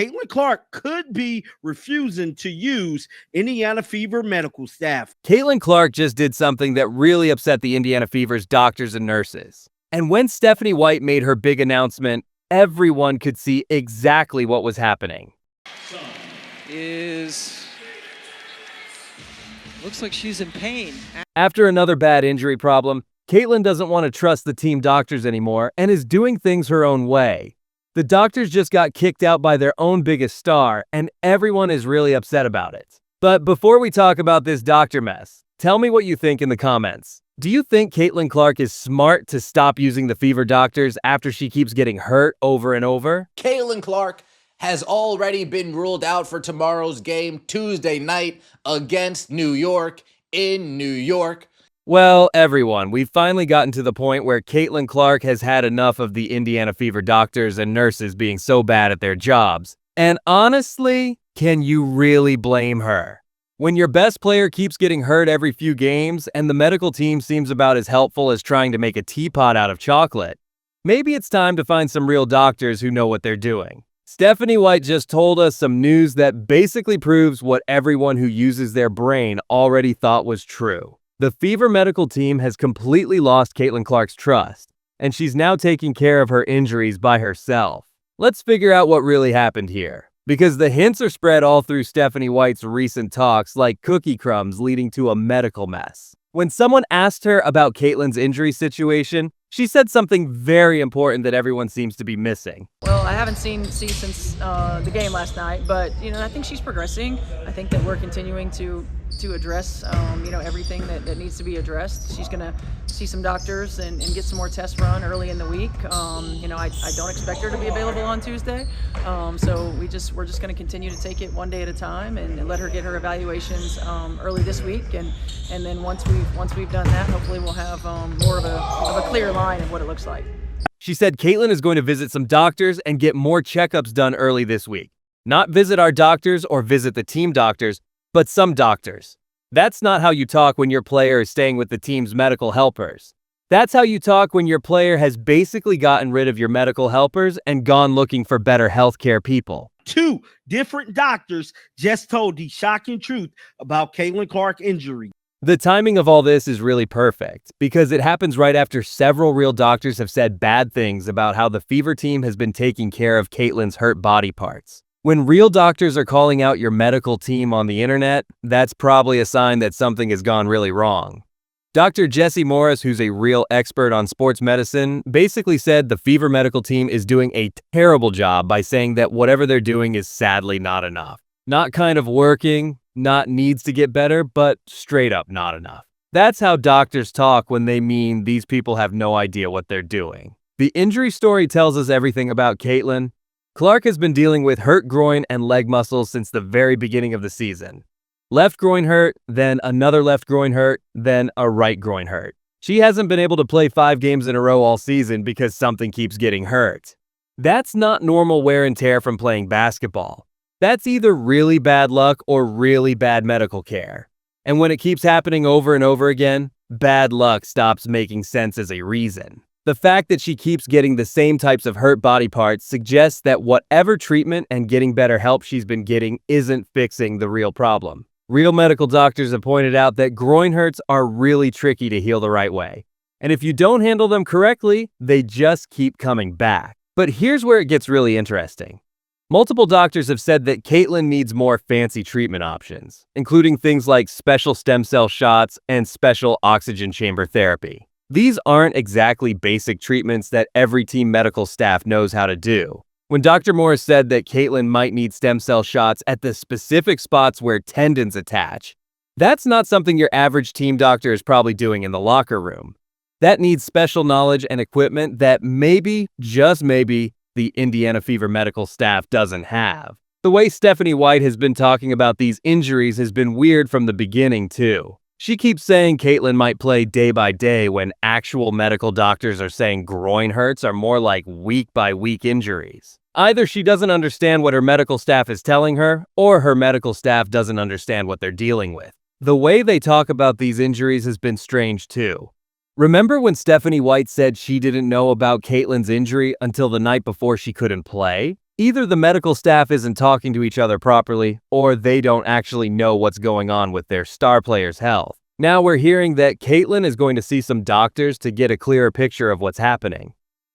Caitlin Clark could be refusing to use Indiana Fever medical staff. Caitlin Clark just did something that really upset the Indiana Fever's doctors and nurses. And when Stephanie White made her big announcement, everyone could see exactly what was happening. Looks like she's in pain. After another bad injury problem, Caitlin doesn't want to trust the team doctors anymore and is doing things her own way. The doctors just got kicked out by their own biggest star, and everyone is really upset about it. But before we talk about this doctor mess, tell me what you think in the comments. Do you think Caitlin Clark is smart to stop using the Fever doctors after she keeps getting hurt over and over? Caitlin Clark has already been ruled out for tomorrow's game, Tuesday night, against New York in New York. Well, everyone, we've finally gotten to the point where Caitlin Clark has had enough of the Indiana Fever doctors and nurses being so bad at their jobs. And honestly, can you really blame her? When your best player keeps getting hurt every few games and the medical team seems about as helpful as trying to make a teapot out of chocolate, maybe it's time to find some real doctors who know what they're doing. Stephanie White just told us some news that basically proves what everyone who uses their brain already thought was true. The Fever medical team has completely lost Caitlin Clark's trust, and she's now taking care of her injuries by herself. Let's figure out what really happened here, because the hints are spread all through Stephanie White's recent talks like cookie crumbs leading to a medical mess. When someone asked her about Caitlin's injury situation, she said something very important that everyone seems to be missing. Well, I haven't seen since the game last night, but I think she's progressing. I think that we're continuing to address everything that needs to be addressed. She's going to see some doctors and get some more tests run early in the week. I don't expect her to be available on Tuesday, so we're just going to continue to take it one day at a time and let her get her evaluations early this week, and then once we've done that, hopefully we'll have more of a clear line of what it looks like. She said Caitlin is going to visit some doctors and get more checkups done early this week. Not visit our doctors or visit the team doctors, but some doctors. That's not how you talk when your player is staying with the team's medical helpers. That's how you talk when your player has basically gotten rid of your medical helpers and gone looking for better healthcare people. 2 different doctors just told the shocking truth about Caitlin Clark's injury. The timing of all this is really perfect, because it happens right after several real doctors have said bad things about how the Fever team has been taking care of Caitlin's hurt body parts. When real doctors are calling out your medical team on the internet, that's probably a sign that something has gone really wrong. Dr. Jesse Morris, who's a real expert on sports medicine, basically said the Fever medical team is doing a terrible job by saying that whatever they're doing is sadly not enough. Not kind of working, not needs to get better, but straight up not enough. That's how doctors talk when they mean these people have no idea what they're doing. The injury story tells us everything about Caitlin. Clark has been dealing with hurt groin and leg muscles since the very beginning of the season. Left groin hurt, then another left groin hurt, then a right groin hurt. She hasn't been able to play 5 games in a row all season because something keeps getting hurt. That's not normal wear and tear from playing basketball. That's either really bad luck or really bad medical care. And when it keeps happening over and over again, bad luck stops making sense as a reason. The fact that she keeps getting the same types of hurt body parts suggests that whatever treatment and getting better help she's been getting isn't fixing the real problem. Real medical doctors have pointed out that groin hurts are really tricky to heal the right way. And if you don't handle them correctly, they just keep coming back. But here's where it gets really interesting. Multiple doctors have said that Caitlin needs more fancy treatment options, including things like special stem cell shots and special oxygen chamber therapy. These aren't exactly basic treatments that every team medical staff knows how to do. When Dr. Morris said that Caitlin might need stem cell shots at the specific spots where tendons attach, that's not something your average team doctor is probably doing in the locker room. That needs special knowledge and equipment that maybe, just maybe, the Indiana Fever medical staff doesn't have. The way Stephanie White has been talking about these injuries has been weird from the beginning, too. She keeps saying Caitlin might play day by day when actual medical doctors are saying groin hurts are more like week-by-week injuries. Either she doesn't understand what her medical staff is telling her, or her medical staff doesn't understand what they're dealing with. The way they talk about these injuries has been strange, too. Remember when Stephanie White said she didn't know about Caitlin's injury until the night before she couldn't play? Either the medical staff isn't talking to each other properly, or they don't actually know what's going on with their star player's health. Now we're hearing that Caitlyn is going to see some doctors to get a clearer picture of what's happening.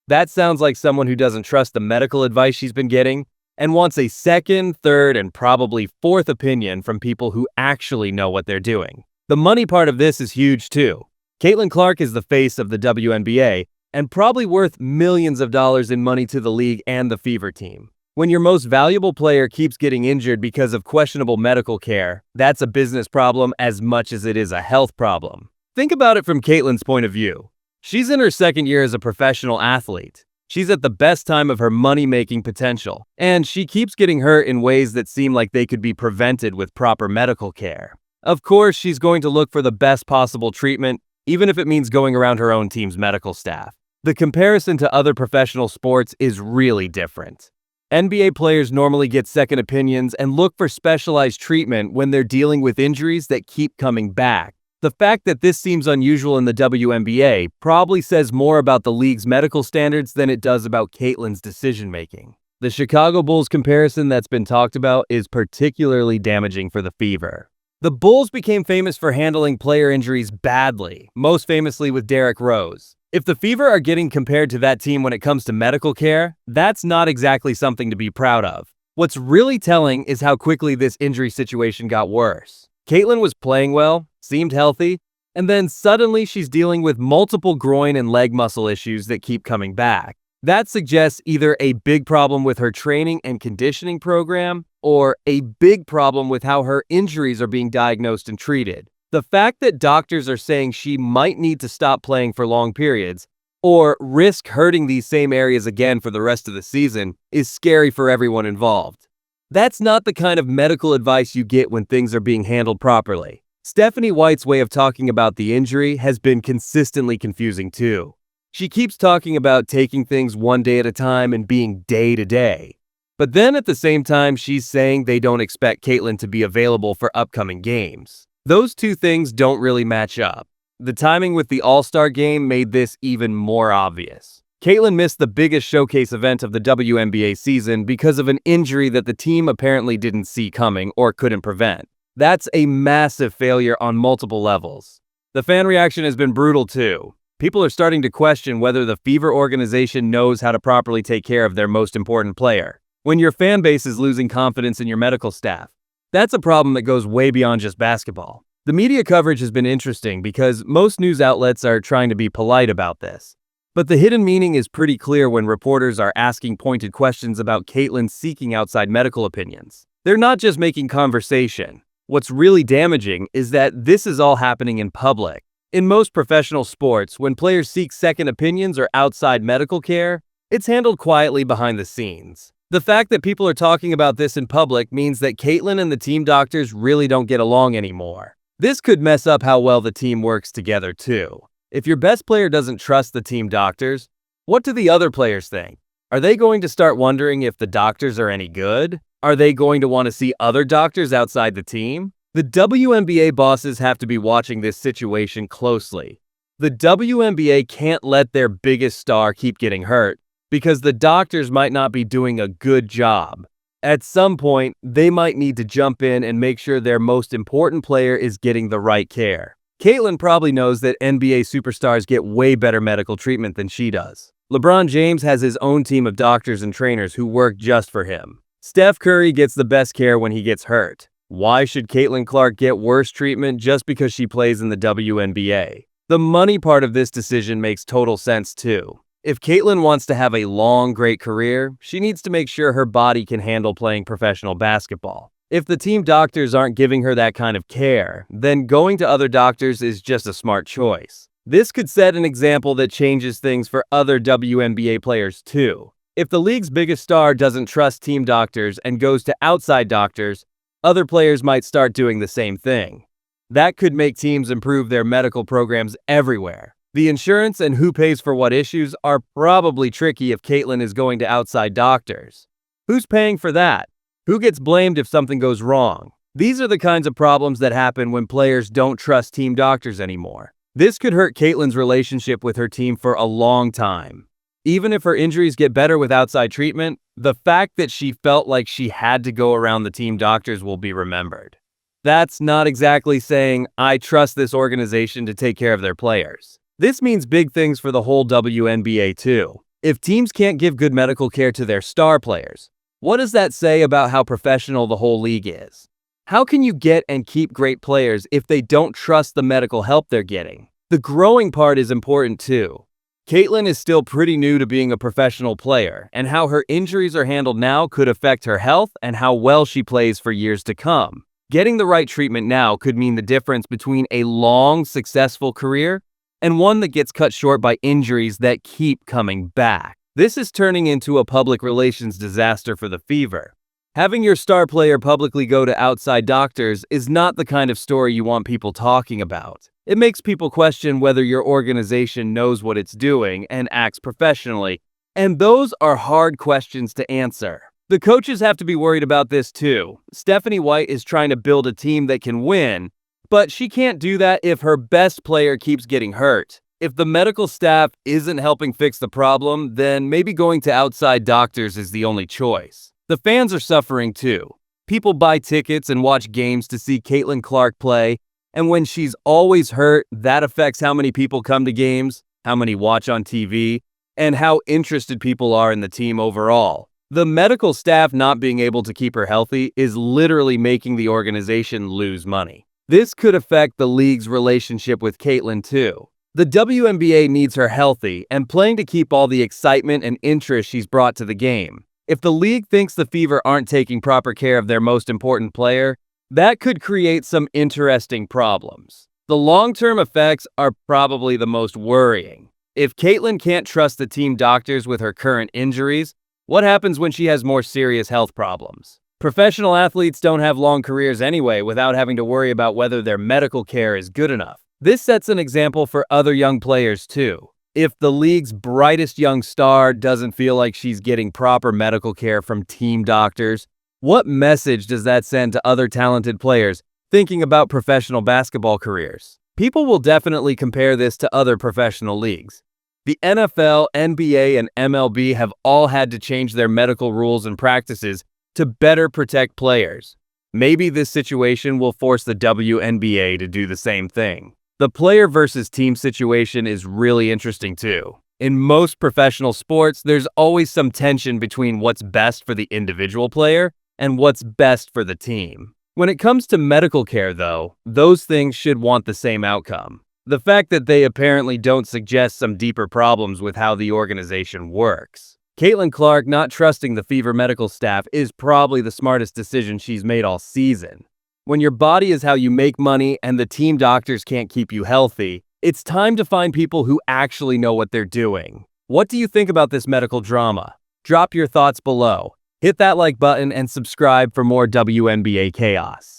That sounds like someone who doesn't trust the medical advice she's been getting and wants a second, third, and probably fourth opinion from people who actually know what they're doing. The money part of this is huge too. Caitlyn Clark is the face of the WNBA and probably worth millions of dollars in money to the league and the Fever team. When your most valuable player keeps getting injured because of questionable medical care, that's a business problem as much as it is a health problem. Think about it from Caitlyn's point of view. She's in her second year as a professional athlete. She's at the best time of her money-making potential, and she keeps getting hurt in ways that seem like they could be prevented with proper medical care. Of course, she's going to look for the best possible treatment, even if it means going around her own team's medical staff. The comparison to other professional sports is really different. NBA players normally get second opinions and look for specialized treatment when they're dealing with injuries that keep coming back. The fact that this seems unusual in the WNBA probably says more about the league's medical standards than it does about Caitlyn's decision-making. The Chicago Bulls comparison that's been talked about is particularly damaging for the Fever. The Bulls became famous for handling player injuries badly, most famously with Derrick Rose. If the Fever are getting compared to that team when it comes to medical care, that's not exactly something to be proud of. What's really telling is how quickly this injury situation got worse. Caitlyn was playing well, seemed healthy, and then suddenly she's dealing with multiple groin and leg muscle issues that keep coming back. That suggests either a big problem with her training and conditioning program, or a big problem with how her injuries are being diagnosed and treated. The fact that doctors are saying she might need to stop playing for long periods, or risk hurting these same areas again for the rest of the season, is scary for everyone involved. That's not the kind of medical advice you get when things are being handled properly. Stephanie White's way of talking about the injury has been consistently confusing too. She keeps talking about taking things one day at a time and being day to day. But then at the same time, she's saying they don't expect Caitlyn to be available for upcoming games. Those two things don't really match up. The timing with the All-Star game made this even more obvious. Caitlyn missed the biggest showcase event of the WNBA season because of an injury that the team apparently didn't see coming or couldn't prevent. That's a massive failure on multiple levels. The fan reaction has been brutal too. People are starting to question whether the Fever organization knows how to properly take care of their most important player. When your fan base is losing confidence in your medical staff, that's a problem that goes way beyond just basketball. The media coverage has been interesting because most news outlets are trying to be polite about this. But the hidden meaning is pretty clear when reporters are asking pointed questions about Caitlyn seeking outside medical opinions. They're not just making conversation. What's really damaging is that this is all happening in public. In most professional sports, when players seek second opinions or outside medical care, it's handled quietly behind the scenes. The fact that people are talking about this in public means that Caitlyn and the team doctors really don't get along anymore. This could mess up how well the team works together too. If your best player doesn't trust the team doctors, what do the other players think? Are they going to start wondering if the doctors are any good? Are they going to want to see other doctors outside the team? The WNBA bosses have to be watching this situation closely. The WNBA can't let their biggest star keep getting hurt because the doctors might not be doing a good job. At some point, they might need to jump in and make sure their most important player is getting the right care. Caitlyn probably knows that NBA superstars get way better medical treatment than she does. LeBron James has his own team of doctors and trainers who work just for him. Steph Curry gets the best care when he gets hurt. Why should Caitlyn Clark get worse treatment just because she plays in the WNBA? The money part of this decision makes total sense too. If Caitlyn wants to have a long, great career, she needs to make sure her body can handle playing professional basketball. If the team doctors aren't giving her that kind of care, then going to other doctors is just a smart choice. This could set an example that changes things for other WNBA players too. If the league's biggest star doesn't trust team doctors and goes to outside doctors, other players might start doing the same thing. That could make teams improve their medical programs everywhere. The insurance and who pays for what issues are probably tricky if Caitlyn is going to outside doctors. Who's paying for that? Who gets blamed if something goes wrong? These are the kinds of problems that happen when players don't trust team doctors anymore. This could hurt Caitlyn's relationship with her team for a long time. Even if her injuries get better with outside treatment, the fact that she felt like she had to go around the team doctors will be remembered. That's not exactly saying, I trust this organization to take care of their players. This means big things for the whole WNBA too. If teams can't give good medical care to their star players, what does that say about how professional the whole league is? How can you get and keep great players if they don't trust the medical help they're getting? The growing part is important too. Caitlyn is still pretty new to being a professional player, and how her injuries are handled now could affect her health and how well she plays for years to come. Getting the right treatment now could mean the difference between a long, successful career and one that gets cut short by injuries that keep coming back. This is turning into a public relations disaster for the Fever. Having your star player publicly go to outside doctors is not the kind of story you want people talking about. It makes people question whether your organization knows what it's doing and acts professionally, and those are hard questions to answer. The coaches have to be worried about this too. Stephanie White is trying to build a team that can win, but she can't do that if her best player keeps getting hurt. If the medical staff isn't helping fix the problem, then maybe going to outside doctors is the only choice. The fans are suffering too. People buy tickets and watch games to see Caitlin Clark play, and when she's always hurt, that affects how many people come to games, how many watch on TV, and how interested people are in the team overall. The medical staff not being able to keep her healthy is literally making the organization lose money. This could affect the league's relationship with Caitlyn too. The WNBA needs her healthy and playing to keep all the excitement and interest she's brought to the game. If the league thinks the Fever aren't taking proper care of their most important player, that could create some interesting problems. The long-term effects are probably the most worrying. If Caitlyn can't trust the team doctors with her current injuries, what happens when she has more serious health problems? Professional athletes don't have long careers anyway without having to worry about whether their medical care is good enough. This sets an example for other young players too. If the league's brightest young star doesn't feel like she's getting proper medical care from team doctors, what message does that send to other talented players thinking about professional basketball careers? People will definitely compare this to other professional leagues. The NFL, NBA, and MLB have all had to change their medical rules and practices to better protect players. Maybe this situation will force the WNBA to do the same thing. The player versus team situation is really interesting too. In most professional sports, there's always some tension between what's best for the individual player and what's best for the team. When it comes to medical care, though, those things should want the same outcome. The fact that they apparently don't suggest some deeper problems with how the organization works. Caitlin Clark not trusting the Fever medical staff is probably the smartest decision she's made all season. When your body is how you make money and the team doctors can't keep you healthy, it's time to find people who actually know what they're doing. What do you think about this medical drama? Drop your thoughts below. Hit that like button and subscribe for more WNBA chaos.